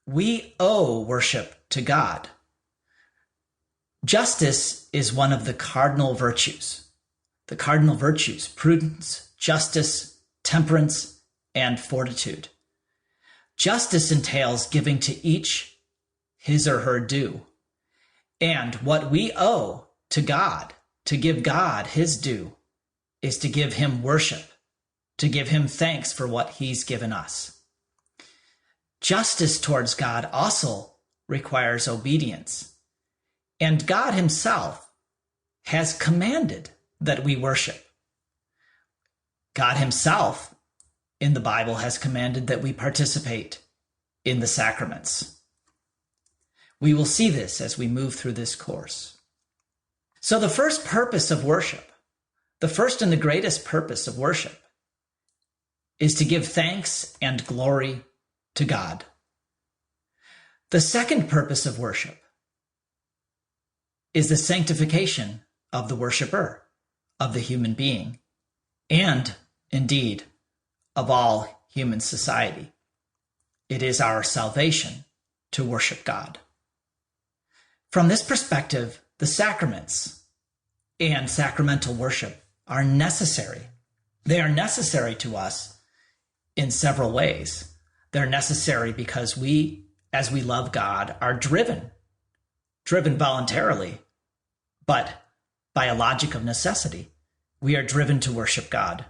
we owe worship to God. Justice is one of the cardinal virtues. The cardinal virtues: prudence, justice, temperance, and fortitude. Justice entails giving to each his or her due. And what we owe to God, to give God his due, is to give him worship, to give him thanks for what he's given us. Justice towards God also requires obedience. And God himself has commanded that we worship. God himself in the Bible has commanded that we participate in the sacraments. We will see this as we move through this course. So the first purpose of worship, the first and the greatest purpose of worship, is to give thanks and glory to God. The second purpose of worship is the sanctification of the worshiper, of the human being, and indeed of all human society. It is our salvation to worship God. From this perspective, the sacraments and sacramental worship are necessary. They are necessary to us in several ways. They're necessary because we, as we love God, are driven voluntarily, but by a logic of necessity. We are driven to worship God.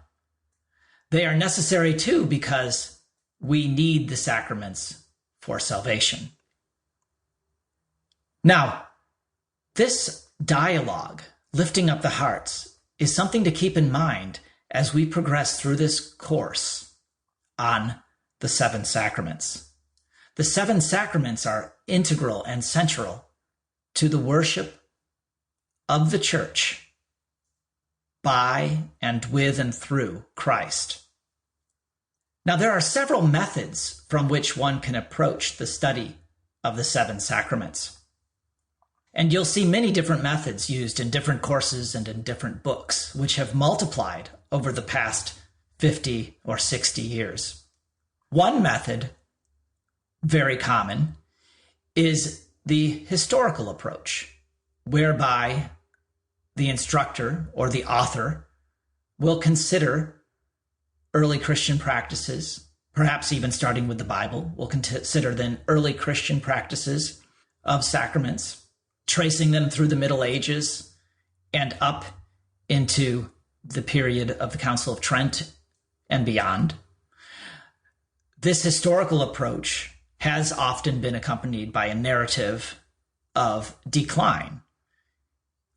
They are necessary too because we need the sacraments for salvation. Now, this dialogue, lifting up the hearts, is something to keep in mind as we progress through this course on the seven sacraments. The seven sacraments are integral and central to the worship of the church by and with and through Christ. Now, there are several methods from which one can approach the study of the seven sacraments. And you'll see many different methods used in different courses and in different books, which have multiplied over the past 50 or 60 years. One method, very common, is the historical approach, whereby the instructor or the author will consider early Christian practices, perhaps even starting with the Bible, will consider then early Christian practices of sacraments, tracing them through the Middle Ages and up into the period of the Council of Trent and beyond. This historical approach has often been accompanied by a narrative of decline,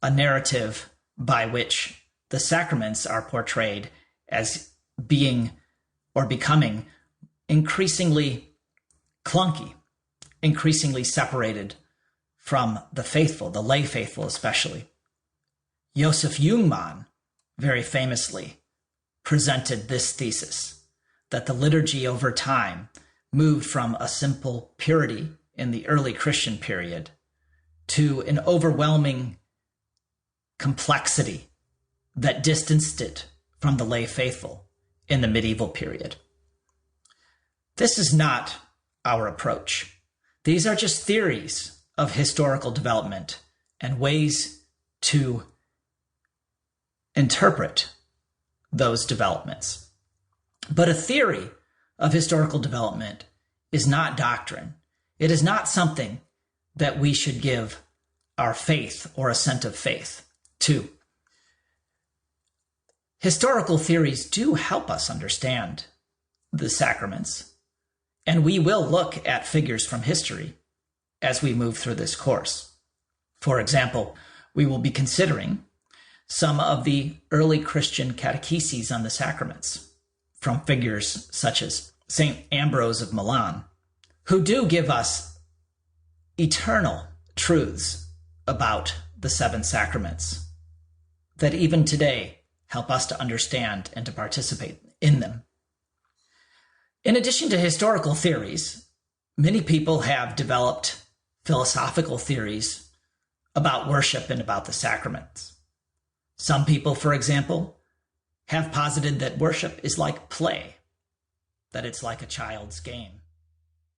a narrative by which the sacraments are portrayed as being or becoming increasingly clunky, increasingly separated from the faithful, the lay faithful especially. Joseph Jungmann very famously presented this thesis, that the liturgy over time moved from a simple purity in the early Christian period to an overwhelming complexity that distanced it from the lay faithful in the medieval period. This is not our approach. These are just theories of historical development and ways to interpret those developments. But a theory of historical development is not doctrine. It is not something that we should give our faith or assent of faith to. Historical theories do help us understand the sacraments, and we will look at figures from history as we move through this course. For example, we will be considering some of the early Christian catecheses on the sacraments from figures such as St. Ambrose of Milan, who do give us eternal truths about the seven sacraments that even today help us to understand and to participate in them. In addition to historical theories, many people have developed philosophical theories about worship and about the sacraments. Some people, for example, have posited that worship is like play, that it's like a child's game.